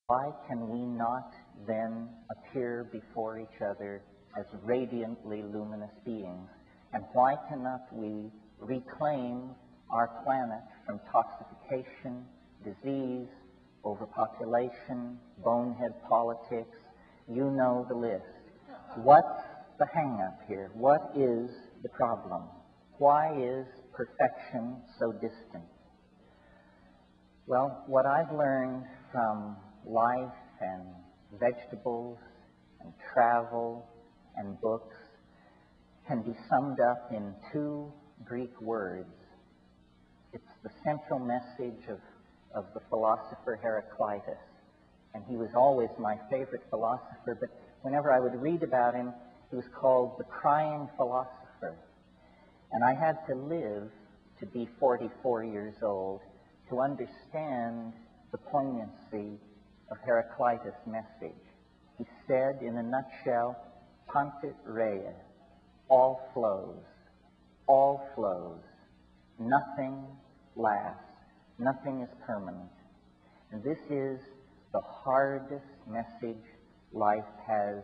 why can we not then appear before each other as radiantly luminous beings? And why cannot we reclaim our planet from toxification, disease, overpopulation, bonehead politics? You know the list. What's the hang-up here? What is the problem? Why is perfection so distant? Well, what I've learned from life and vegetables and travel and books can be summed up in two Greek words. It's the central message of the philosopher Heraclitus. And he was always my favorite philosopher, but whenever I would read about him, he was called the crying philosopher. And I had to live to be 44 years old to understand the poignancy of Heraclitus' message. He said, in a nutshell, Pantit rea, all flows, nothing lasts, nothing is permanent. And this is the hardest message life has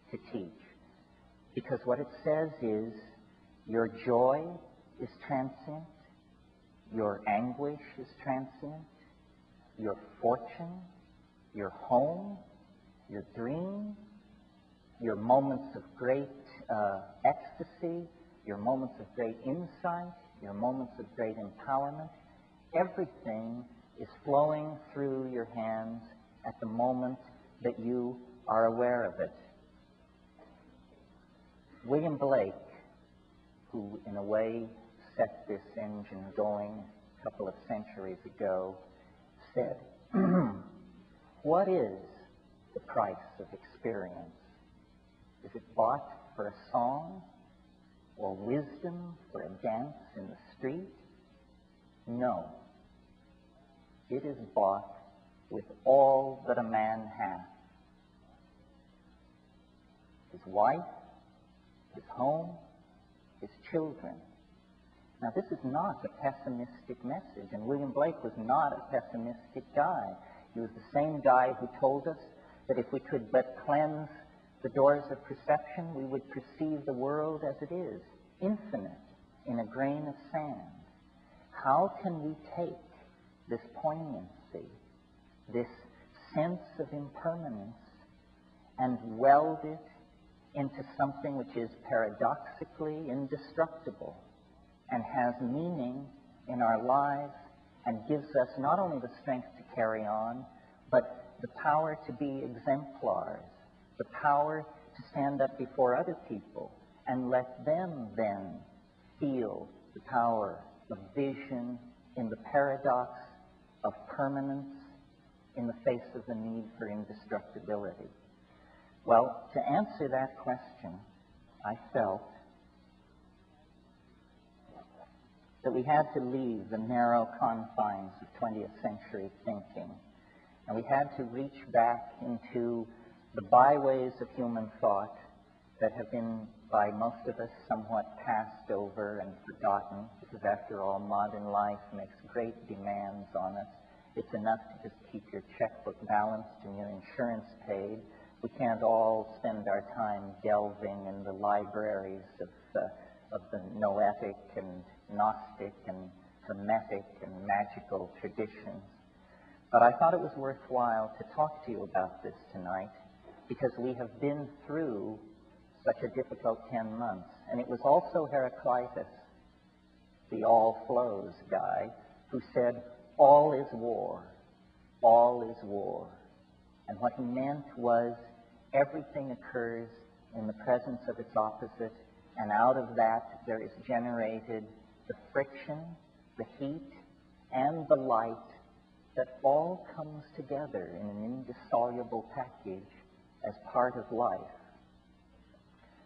to teach. Because what it says is, your joy is transient, your anguish is transient, your fortune, your home, your dream, your moments of great ecstasy, your moments of great insight, your moments of great empowerment, everything is flowing through your hands at the moment that you are aware of it. William Blake, who in a way set this engine going a couple of centuries ago, said, what is the price of experience? Is it bought for a song or wisdom for a dance in the street? No. It is bought with all that a man has. His wife, his home, his children. Now, this is not a pessimistic message, and William Blake was not a pessimistic guy. He was the same guy who told us that if we could but cleanse the doors of perception, we would perceive the world as it is, infinite, in a grain of sand. How can we take this poignancy, this sense of impermanence, and weld it into something which is paradoxically indestructible and has meaning in our lives and gives us not only the strength to carry on, but the power to be exemplars, the power to stand up before other people and let them then feel the power of vision in the paradox of permanence in the face of the need for indestructibility. Well, to answer that question, I felt that we had to leave the narrow confines of 20th century thinking, and we had to reach back into the byways of human thought that have been, by most of us, somewhat passed over and forgotten, because after all, modern life makes great demands on us. It's enough to just keep your checkbook balanced and your insurance paid. We can't all spend our time delving in the libraries of the noetic and Gnostic and Hermetic and magical traditions. But I thought it was worthwhile to talk to you about this tonight because we have been through such a difficult 10 months. And it was also Heraclitus, the all flows guy, who said, all is war, all is war. And what he meant was everything occurs in the presence of its opposite, and out of that there is generated the friction, the heat, and the light that all comes together in an indissoluble package as part of life.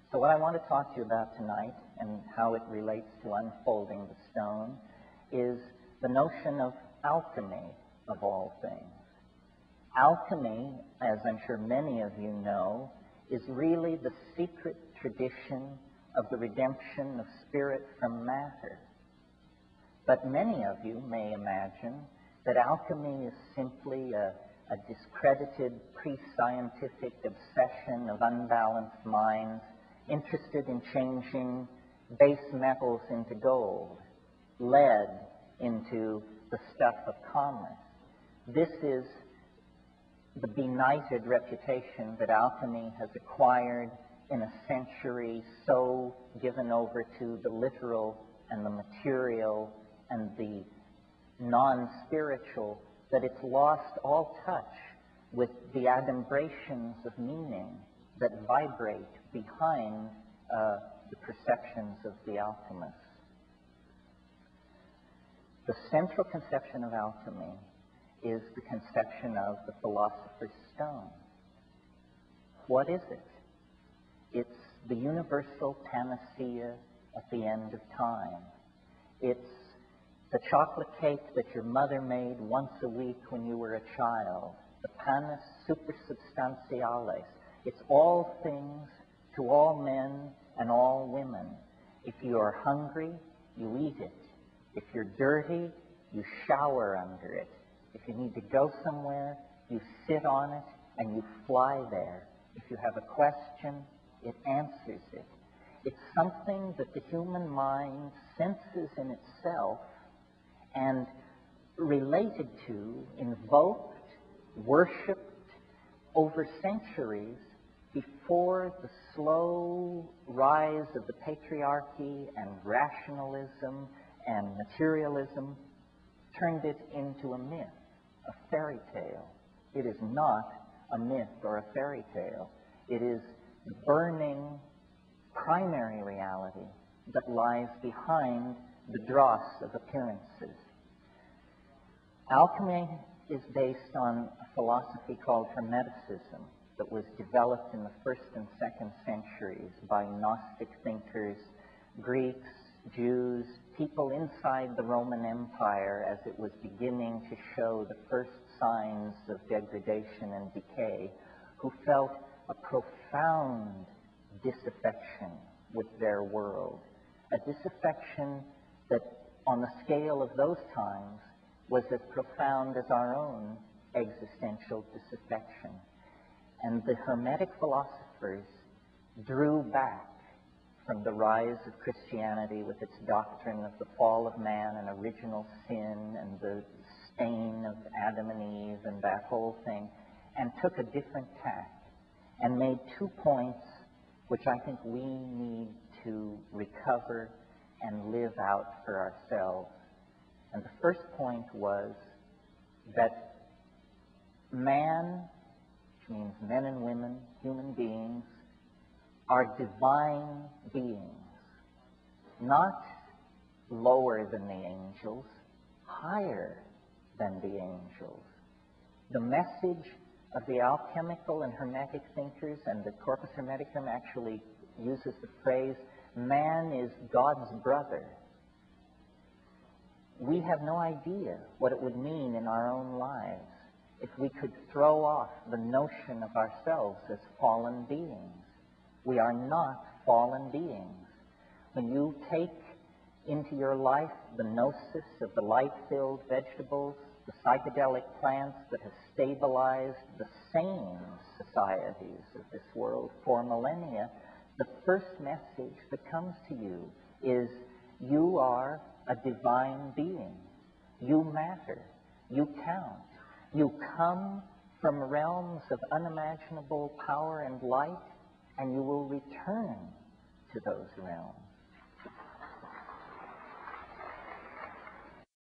So what I want to talk to you about tonight, and how it relates to unfolding the stone, is the notion of alchemy of all things. Alchemy, as I'm sure many of you know, is really the secret tradition of the redemption of spirit from matter. But many of you may imagine that alchemy is simply a a discredited pre-scientific obsession of unbalanced minds interested in changing base metals into gold, lead into the stuff of commerce. This is the benighted reputation that alchemy has acquired in a century so given over to the literal and the material and the non-spiritual that it's lost all touch with the adumbrations of meaning that vibrate behind the perceptions of the alchemists. The central conception of alchemy is the conception of the philosopher's stone. What is it? It's the universal panacea at the end of time. It's the chocolate cake that your mother made once a week when you were a child, the panis supersubstantialis. It's all things to all men and all women. If you are hungry, you eat it. If you're dirty, you shower under it. If you need to go somewhere, you sit on it and you fly there. If you have a question, it answers it. It's something that the human mind senses in itself and related to, invoked, worshipped over centuries before the slow rise of the patriarchy and rationalism and materialism turned it into a myth, a fairy tale. It is not a myth or a fairy tale. It is the burning primary reality that lies behind the dross of appearances. Alchemy is based on a philosophy called Hermeticism that was developed in the 1st and 2nd centuries by Gnostic thinkers, Greeks, Jews, people inside the Roman Empire as it was beginning to show the first signs of degradation and decay, who felt a profound disaffection with their world, a disaffection that on the scale of those times was as profound as our own existential disaffection. And the Hermetic philosophers drew back from the rise of Christianity with its doctrine of the fall of man and original sin and the stain of Adam and Eve and that whole thing, and took a different tack and made 2 points which I think we need to recover and live out for ourselves. And the first point was that man, which means men and women, human beings, are divine beings, not lower than the angels, higher than the angels. The message of the alchemical and Hermetic thinkers, and the Corpus Hermeticum actually uses the phrase, man is God's brother. We have no idea what it would mean in our own lives if we could throw off the notion of ourselves as fallen beings. We are not fallen beings. When you take into your life the gnosis of the light-filled vegetables, the psychedelic plants that have stabilized the sane societies of this world for millennia, the first message that comes to you is you are a divine being. You matter. You count. You come from realms of unimaginable power and light, and you will return to those realms.